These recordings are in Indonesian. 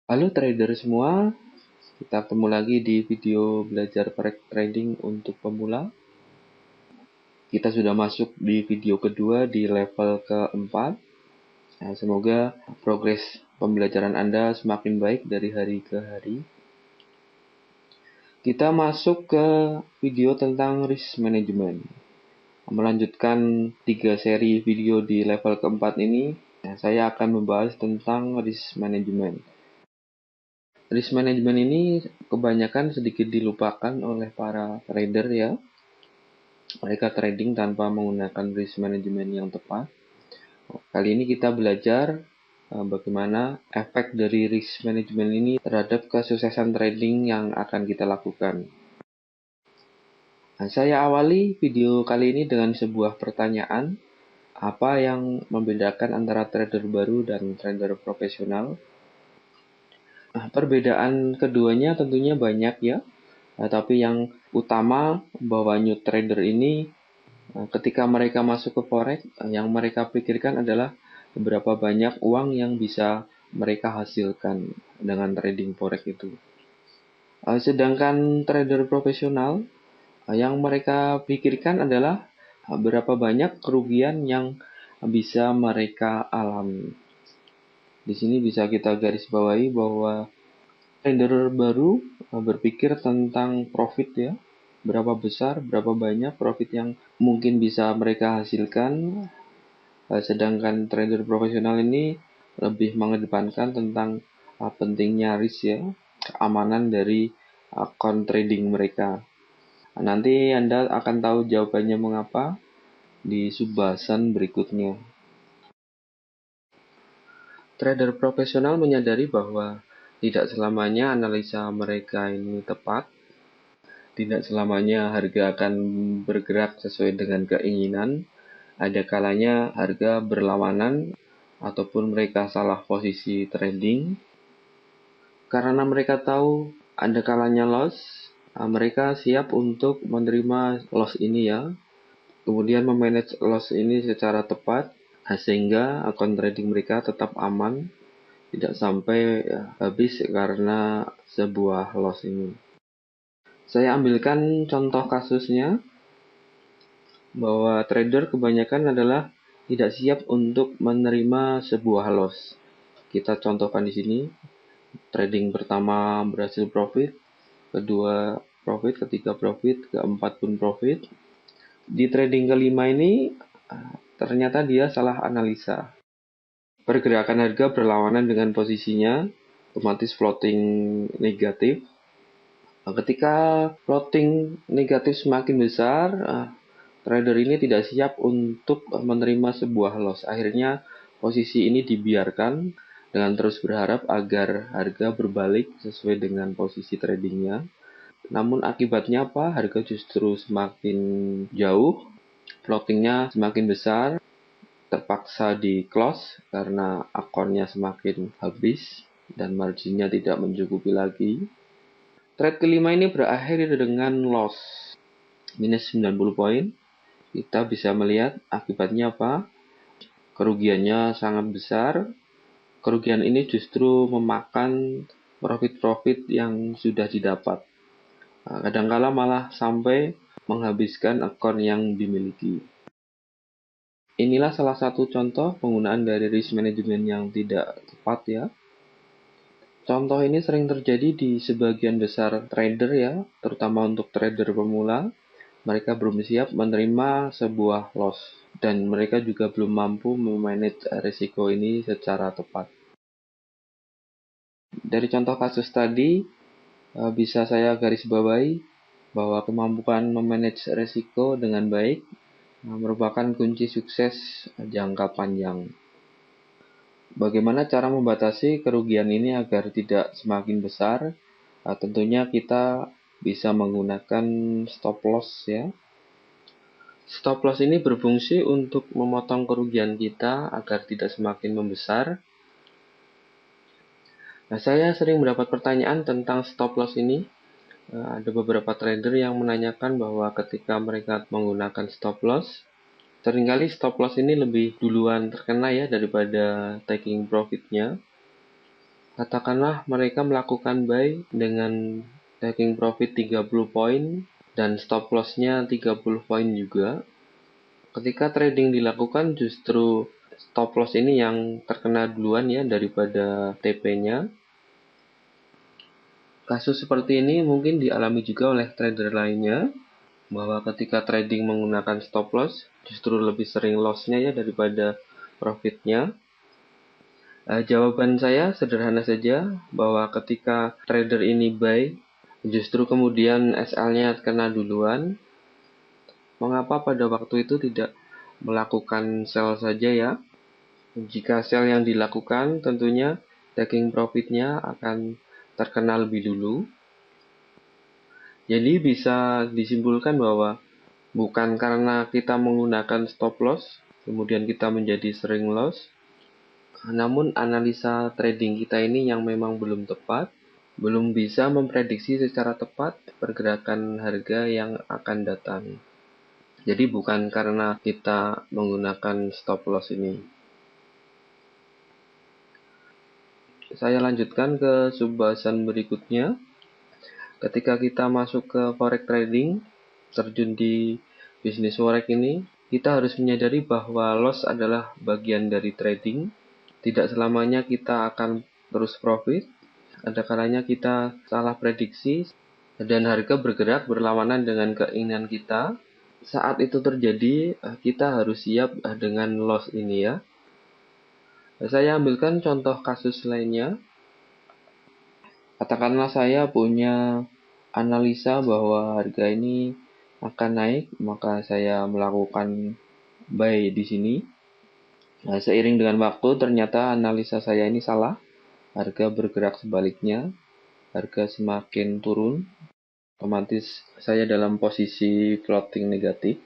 Halo trader semua, kita ketemu lagi di video belajar forex trading untuk pemula. Kita sudah masuk di video kedua di level keempat. Nah, semoga progres pembelajaran Anda semakin baik dari hari ke hari. Kita masuk ke video tentang risk management. Melanjutkan 3 seri video di level keempat ini, saya akan membahas tentang risk management. Risk management ini kebanyakan sedikit dilupakan oleh para trader ya. Mereka trading tanpa menggunakan risk management yang tepat. Kali ini kita belajar bagaimana efek dari risk management ini terhadap kesuksesan trading yang akan kita lakukan. Nah, saya awali video kali ini dengan sebuah pertanyaan. Apa yang membedakan antara trader baru dan trader profesional? Nah, perbedaan keduanya tentunya banyak ya. Tapi yang utama bahwa new trader ini ketika mereka masuk ke forex, yang mereka pikirkan adalah berapa banyak uang yang bisa mereka hasilkan dengan trading forex itu. Sedangkan trader profesional, yang mereka pikirkan adalah berapa banyak kerugian yang bisa mereka alami. Di sini bisa kita garis bawahi bahwa trader baru berpikir tentang profit ya, berapa besar, berapa banyak profit yang mungkin bisa mereka hasilkan. Sedangkan trader profesional ini lebih mengedepankan tentang pentingnya risk ya, keamanan dari account trading mereka. Nanti Anda akan tahu jawabannya mengapa di subbahasan berikutnya. Trader profesional menyadari bahwa tidak selamanya analisa mereka ini tepat. Tidak selamanya harga akan bergerak sesuai dengan keinginan. Ada kalanya harga berlawanan ataupun mereka salah posisi trading. Karena mereka tahu ada kalanya loss, mereka siap untuk menerima loss ini ya. Kemudian memanage loss ini secara tepat sehingga akun trading mereka tetap aman, tidak sampai habis karena sebuah loss ini. Saya ambilkan contoh kasusnya bahwa trader kebanyakan adalah tidak siap untuk menerima sebuah loss. Kita contohkan di sini. Trading pertama berhasil profit, kedua profit, ketiga profit, keempat pun profit. Di trading kelima ini ternyata dia salah analisa. Pergerakan harga berlawanan dengan posisinya, otomatis floating negatif. Ketika floating negatif semakin besar, trader ini tidak siap untuk menerima sebuah loss. Akhirnya posisi ini dibiarkan dengan terus berharap agar harga berbalik sesuai dengan posisi tradingnya. Namun akibatnya apa? Harga justru semakin jauh, floatingnya semakin besar, terpaksa di close karena akunnya semakin habis dan marginnya tidak mencukupi lagi. Trade kelima ini berakhir dengan loss minus 90 poin. Kita bisa melihat akibatnya apa? Kerugiannya sangat besar. Kerugian ini justru memakan profit-profit yang sudah didapat. Kadangkala malah sampai menghabiskan akun yang dimiliki. Inilah salah satu contoh penggunaan dari risk management yang tidak tepat ya. Contoh ini sering terjadi di sebagian besar trader ya, terutama untuk trader pemula. Mereka belum siap menerima sebuah loss dan mereka juga belum mampu memanage risiko ini secara tepat. Dari contoh kasus tadi, bisa saya garis bawahi bahwa kemampuan memanage risiko dengan baik merupakan kunci sukses jangka panjang. Bagaimana cara membatasi kerugian ini agar tidak semakin besar? Tentunya kita bisa menggunakan stop loss ya. Stop loss ini berfungsi untuk memotong kerugian kita agar tidak semakin membesar. Nah, saya sering mendapat pertanyaan tentang stop loss ini. Ada beberapa trader yang menanyakan bahwa ketika mereka menggunakan stop loss, seringkali stop loss ini lebih duluan terkena ya daripada taking profitnya. Katakanlah mereka melakukan buy dengan taking profit 30 poin dan stop loss-nya 30 poin juga. Ketika trading dilakukan justru stop loss ini yang terkena duluan ya daripada TP-nya. Kasus seperti ini mungkin dialami juga oleh trader lainnya, bahwa ketika trading menggunakan stop loss justru lebih sering loss-nya ya daripada profit-nya. Jawaban saya sederhana saja, bahwa ketika trader ini buy, justru kemudian SL-nya kena duluan. Mengapa pada waktu itu tidak melakukan sell saja ya? Jika sell yang dilakukan, tentunya taking profit-nya akan terkena lebih dulu. Jadi bisa disimpulkan bahwa bukan karena kita menggunakan stop loss, kemudian kita menjadi sering loss, namun analisa trading kita ini yang memang belum tepat, belum bisa memprediksi secara tepat pergerakan harga yang akan datang. Jadi bukan karena kita menggunakan stop loss ini. Saya lanjutkan ke subbahasan berikutnya. Ketika kita masuk ke forex trading, terjun di bisnis forex ini, kita harus menyadari bahwa loss adalah bagian dari trading. Tidak selamanya kita akan terus profit. Ada kalanya kita salah prediksi dan harga bergerak berlawanan dengan keinginan kita. Saat itu terjadi, kita harus siap dengan loss ini ya. Saya ambilkan contoh kasus lainnya. Katakanlah saya punya analisa bahwa harga ini akan naik, maka saya melakukan buy di sini. Seiring dengan waktu ternyata analisa saya ini salah. Harga bergerak sebaliknya, harga semakin turun, otomatis saya dalam posisi floating negatif.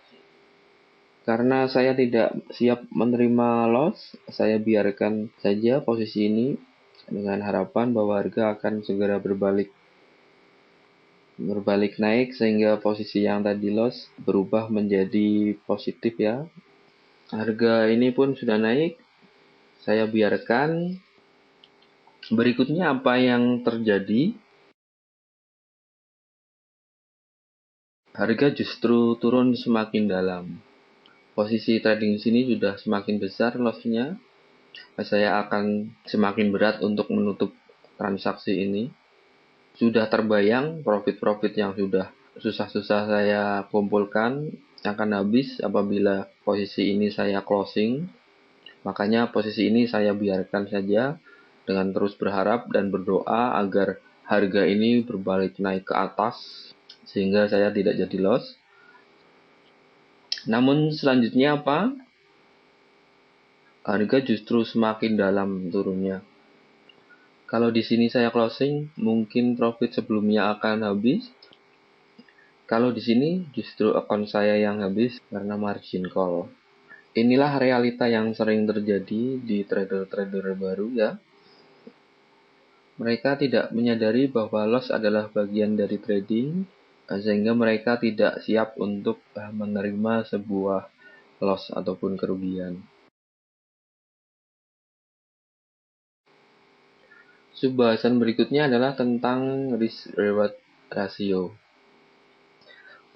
Karena saya tidak siap menerima loss, saya biarkan saja posisi ini dengan harapan bahwa harga akan segera berbalik naik sehingga posisi yang tadi loss berubah menjadi positif ya. Harga ini pun sudah naik, saya biarkan. Berikutnya apa yang terjadi? Harga justru turun semakin dalam. Posisi trading sini sudah semakin besar loss-nya. Saya akan semakin berat untuk menutup transaksi ini. Sudah terbayang profit-profit yang sudah susah-susah saya kumpulkan akan habis apabila posisi ini saya closing. Makanya posisi ini saya biarkan saja dengan terus berharap dan berdoa agar harga ini berbalik naik ke atas sehingga saya tidak jadi loss. Namun selanjutnya apa? Harga justru semakin dalam turunnya. Kalau di sini saya closing, mungkin profit sebelumnya akan habis. Kalau di sini justru akun saya yang habis karena margin call. Inilah realita yang sering terjadi di trader-trader baru ya. Mereka tidak menyadari bahwa loss adalah bagian dari trading, sehingga mereka tidak siap untuk menerima sebuah loss ataupun kerugian. Subbahasan berikutnya adalah tentang risk-reward ratio.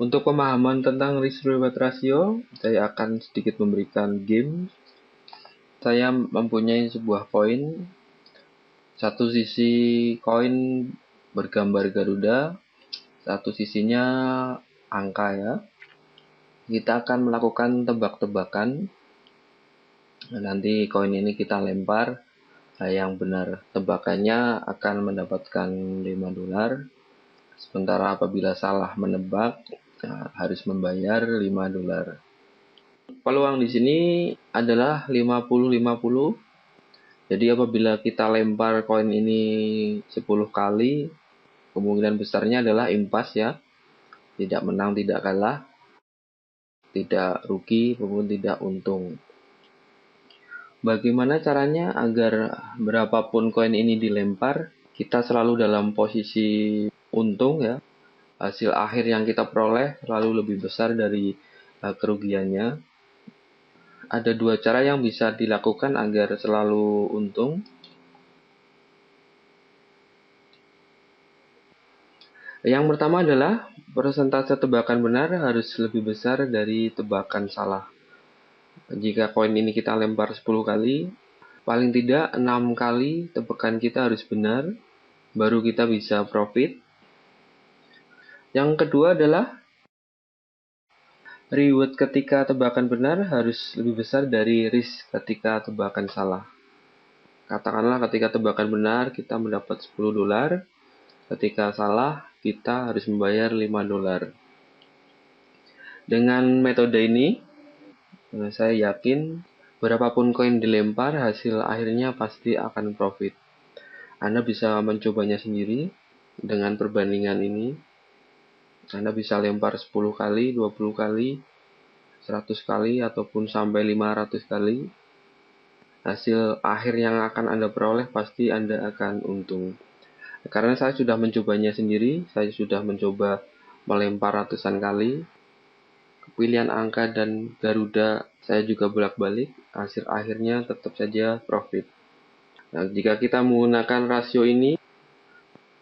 Untuk pemahaman tentang risk-reward ratio, saya akan sedikit memberikan game. Saya mempunyai sebuah koin. Satu sisi koin bergambar Garuda, satu sisinya angka ya. Kita akan melakukan tebak-tebakan. Nanti koin ini kita lempar, yang benar tebakannya akan mendapatkan $5. Sementara apabila salah menebak, harus membayar $5. Peluang di sini adalah 50-50. Jadi apabila kita lempar koin ini 10 kali, kemungkinan besarnya adalah impas ya. Tidak menang, tidak kalah, tidak rugi maupun tidak untung. Bagaimana caranya agar berapapun koin ini dilempar, kita selalu dalam posisi untung ya. Hasil akhir yang kita peroleh selalu lebih besar dari kerugiannya. Ada dua cara yang bisa dilakukan agar selalu untung. Yang pertama adalah persentase tebakan benar harus lebih besar dari tebakan salah. Jika koin ini kita lempar 10 kali, paling tidak 6 kali tebakan kita harus benar, baru kita bisa profit. Yang kedua adalah reward ketika tebakan benar harus lebih besar dari risk ketika tebakan salah. Katakanlah ketika tebakan benar kita mendapat $10, ketika salah kita harus membayar $5. Dengan metode ini, saya yakin berapapun koin dilempar, hasil akhirnya pasti akan profit. Anda bisa mencobanya sendiri dengan perbandingan ini. Anda bisa lempar 10 kali, 20 kali, 100 kali, ataupun sampai 500 kali. Hasil akhir yang akan Anda peroleh pasti Anda akan untung. Karena saya sudah mencobanya sendiri, saya sudah mencoba melempar ratusan kali. Pilihan angka dan Garuda saya juga bolak-balik, hasil akhirnya tetap saja profit. Nah, jika kita menggunakan rasio ini,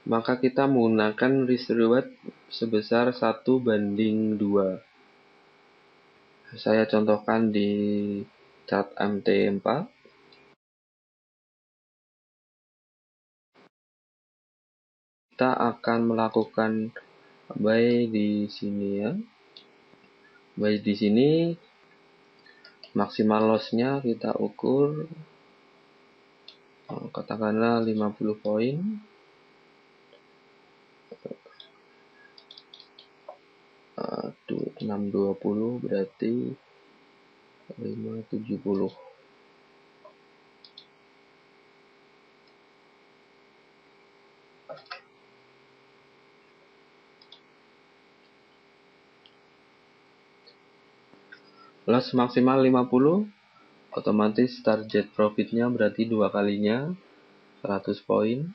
maka kita menggunakan risk reward sebesar 1:2. Saya contohkan di chart MT4. Kita akan melakukan buy di sini ya. Buy di sini, maksimal loss-nya kita ukur katakanlah 50 poin. 620 berarti 570. Loss maksimal 50, otomatis target profitnya berarti 2 kalinya 100 poin.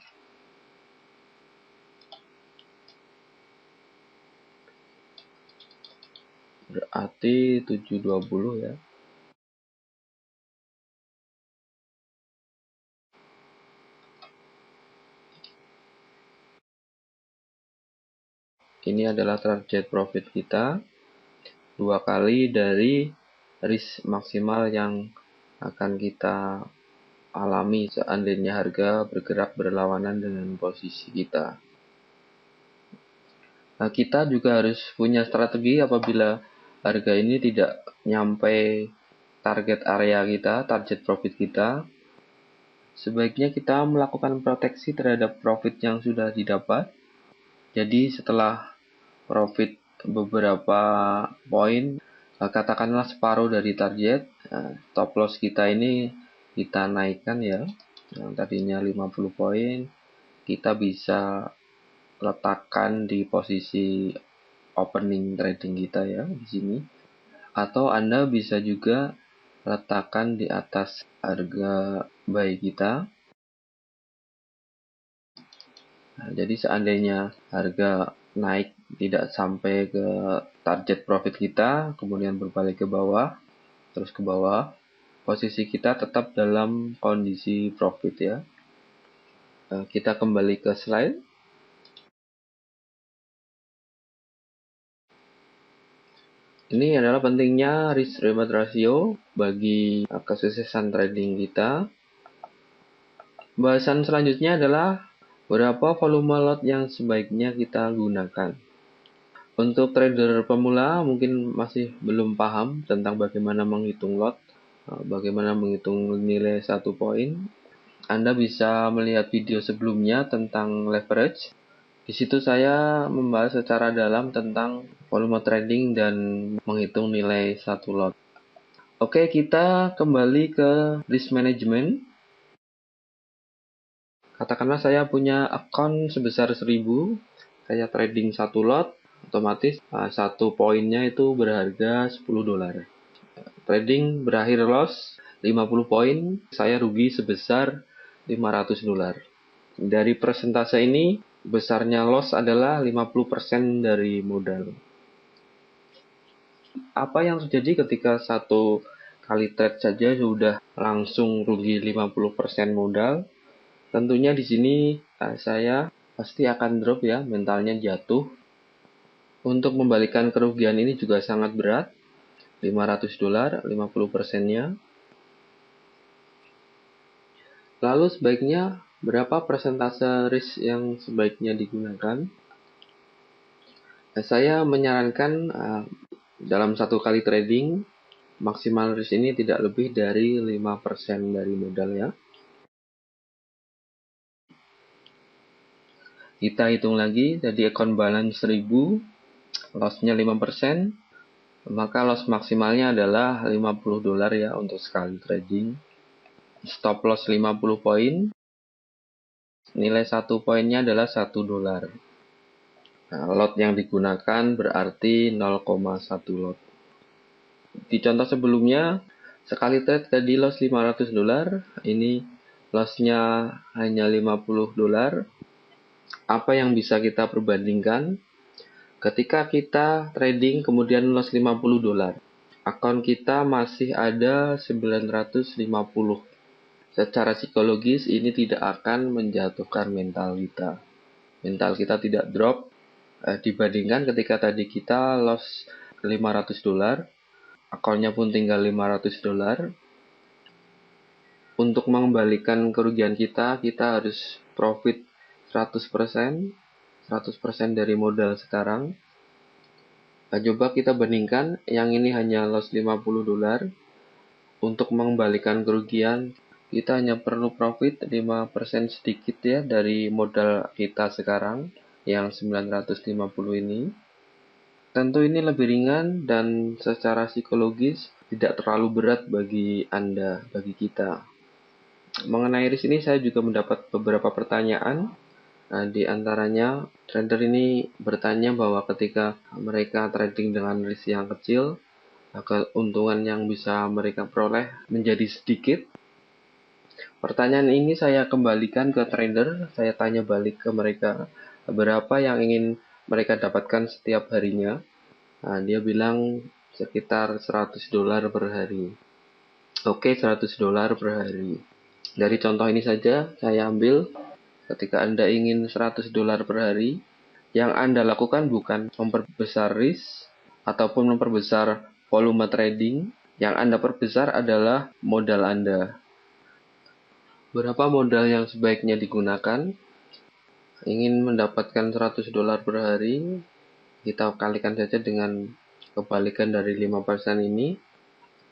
Berarti 720 ya. Ini adalah target profit kita, 2 kali dari risk maksimal yang akan kita alami seandainya harga bergerak berlawanan dengan posisi kita. Nah, kita juga harus punya strategi apabila harga ini tidak nyampe target area kita, target profit kita. Sebaiknya kita melakukan proteksi terhadap profit yang sudah didapat. Jadi setelah profit beberapa poin, katakanlah separuh dari target, stop loss kita ini kita naikkan ya. Yang tadinya 50 poin, kita bisa letakkan di posisi opening trading kita ya di sini. Atau Anda bisa juga letakkan di atas harga buy kita. Nah, jadi seandainya harga naik tidak sampai ke target profit kita, kemudian berbalik ke bawah, terus ke bawah, posisi kita tetap dalam kondisi profit ya. Kita kembali ke slide. Ini adalah pentingnya risk reward ratio bagi kesuksesan trading kita. Bahasan selanjutnya adalah berapa volume lot yang sebaiknya kita gunakan. Untuk trader pemula mungkin masih belum paham tentang bagaimana menghitung lot, bagaimana menghitung nilai satu poin. Anda bisa melihat video sebelumnya tentang leverage. Di situ saya membahas secara dalam tentang volume trading dan menghitung nilai satu lot. Oke, kita kembali ke risk management. Katakanlah saya punya account sebesar 1000, saya trading satu lot, otomatis satu poinnya itu berharga $10. Trading berakhir loss 50 poin, saya rugi sebesar $500. Dari persentase ini, besarnya loss adalah 50% dari modal. Apa yang terjadi ketika satu kali trade saja sudah langsung rugi 50% modal? Tentunya di sini saya pasti akan drop ya, mentalnya jatuh. Untuk membalikan kerugian ini juga sangat berat, $500, 50%-nya. Lalu sebaiknya berapa persentase risk yang sebaiknya digunakan? Saya menyarankan dalam satu kali trading, maksimal risk ini tidak lebih dari 5% dari modal ya. Kita hitung lagi, jadi account balance 1000, loss-nya 5%, maka loss maksimalnya adalah $50 ya untuk sekali trading. Stop loss 50 poin, nilai 1 poinnya adalah $1. Nah, lot yang digunakan berarti 0,1 lot. Di contoh sebelumnya, sekali trade tadi loss $500, ini loss-nya hanya $50. Apa yang bisa kita perbandingkan? Ketika kita trading kemudian loss $50, akun kita masih ada 950. Secara psikologis ini tidak akan menjatuhkan mental kita. Mental kita tidak drop dibandingkan ketika tadi kita loss $500, akunnya pun tinggal $500. Untuk mengembalikan kerugian kita harus profit 100% dari modal sekarang. Coba kita bandingkan, yang ini hanya loss $50. Untuk mengembalikan kerugian, kita hanya perlu profit 5% sedikit ya dari modal kita sekarang, yang 950 ini. Tentu ini lebih ringan dan secara psikologis tidak terlalu berat bagi Anda, bagi kita. Mengenai risk ini saya juga mendapat beberapa pertanyaan. Di antaranya, trader ini bertanya bahwa ketika mereka trading dengan risk yang kecil, keuntungan yang bisa mereka peroleh menjadi sedikit. Pertanyaan ini saya kembalikan ke trader, saya tanya balik ke mereka, berapa yang ingin mereka dapatkan setiap harinya. Dia bilang sekitar $100 per hari. Oke, $100 per hari. Dari contoh ini saja saya ambil. Ketika Anda ingin $100 per hari, yang Anda lakukan bukan memperbesar risk ataupun memperbesar volume trading. Yang Anda perbesar adalah modal Anda. Berapa modal yang sebaiknya digunakan? Ingin mendapatkan $100 per hari, kita kalikan saja dengan kebalikan dari 5% ini.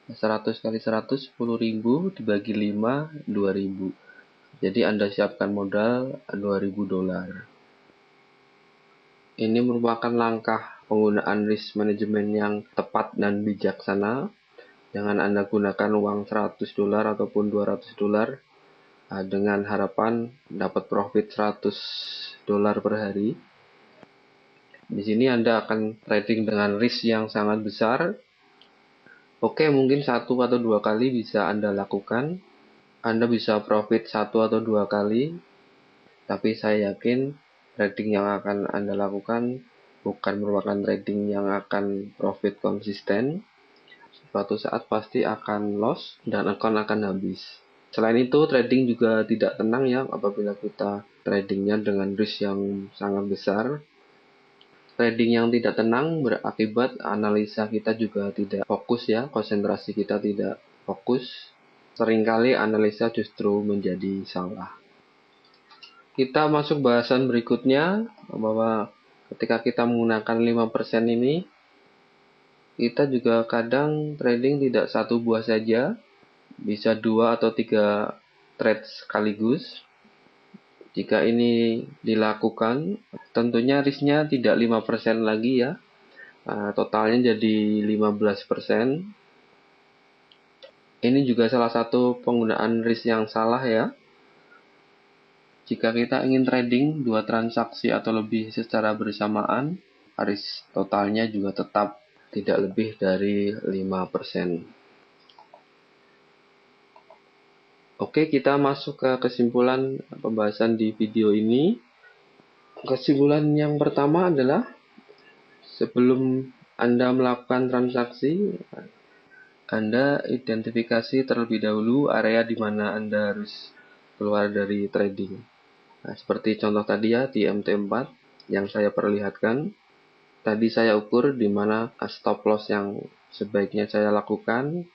100 kali 100, 10.000 dibagi 5, 2.000. Jadi Anda siapkan modal $2.000. Ini merupakan langkah penggunaan risk management yang tepat dan bijaksana. Jangan Anda gunakan uang $100 ataupun $200 dengan harapan dapat profit $100 per hari. Di sini Anda akan trading dengan risk yang sangat besar. Oke, mungkin 1 atau 2 kali bisa Anda lakukan. Anda bisa profit 1 atau 2 kali, tapi saya yakin trading yang akan Anda lakukan bukan merupakan trading yang akan profit konsisten. Suatu saat pasti akan loss dan account akan habis. Selain itu, trading juga tidak tenang ya apabila kita tradingnya dengan risk yang sangat besar. Trading yang tidak tenang berakibat analisa kita juga tidak fokus ya, konsentrasi kita tidak fokus. Seringkali analisa justru menjadi salah. Kita masuk bahasan berikutnya, bahwa ketika kita menggunakan 5% ini, kita juga kadang trading tidak satu buah saja, bisa 2 atau 3 trade sekaligus. Jika ini dilakukan, tentunya risknya tidak 5% lagi ya, totalnya jadi 15%. Ini juga salah satu penggunaan risk yang salah ya. Jika kita ingin trading 2 transaksi atau lebih secara bersamaan, risk totalnya juga tetap tidak lebih dari 5%. Oke, kita masuk ke kesimpulan pembahasan di video ini. Kesimpulan yang pertama adalah sebelum Anda melakukan transaksi, Anda identifikasi terlebih dahulu area di mana Anda harus keluar dari trading. Nah, seperti contoh tadi ya di MT4 yang saya perlihatkan. Tadi saya ukur di mana stop loss yang sebaiknya saya lakukan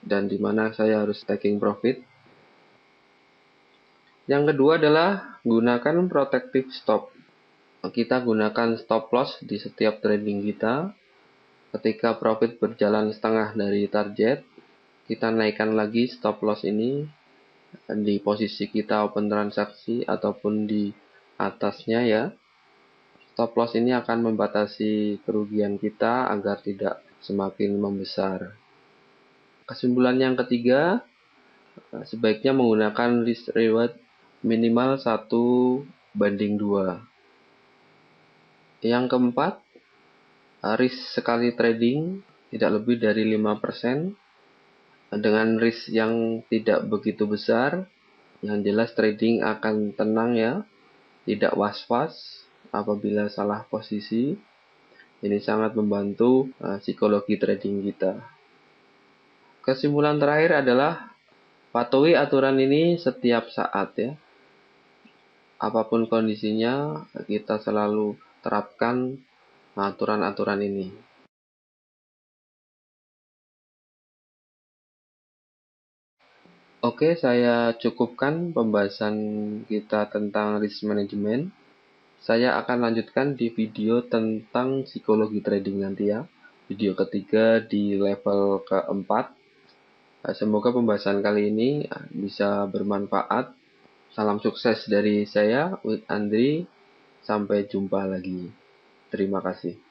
dan di mana saya harus taking profit. Yang kedua adalah gunakan protective stop. Kita gunakan stop loss di setiap trading kita. Ketika profit berjalan setengah dari target, kita naikkan lagi stop loss ini di posisi kita open transaksi ataupun di atasnya ya. Stop loss ini akan membatasi kerugian kita agar tidak semakin membesar. Kesimpulan yang ketiga, sebaiknya menggunakan risk reward minimal 1:2. Yang keempat, risk sekali trading tidak lebih dari 5%. Dengan risk yang tidak begitu besar, yang jelas trading akan tenang ya, tidak was-was apabila salah posisi. Ini sangat membantu psikologi trading kita. Kesimpulan terakhir adalah patuhi aturan ini setiap saat ya. Apapun kondisinya, kita selalu terapkan aturan-aturan ini. Oke, saya cukupkan pembahasan kita tentang risk management. Saya akan lanjutkan di video tentang psikologi trading nanti ya. Video ketiga di level keempat. Semoga pembahasan kali ini bisa bermanfaat. Salam sukses dari saya, With Andri. Sampai jumpa lagi. Terima kasih.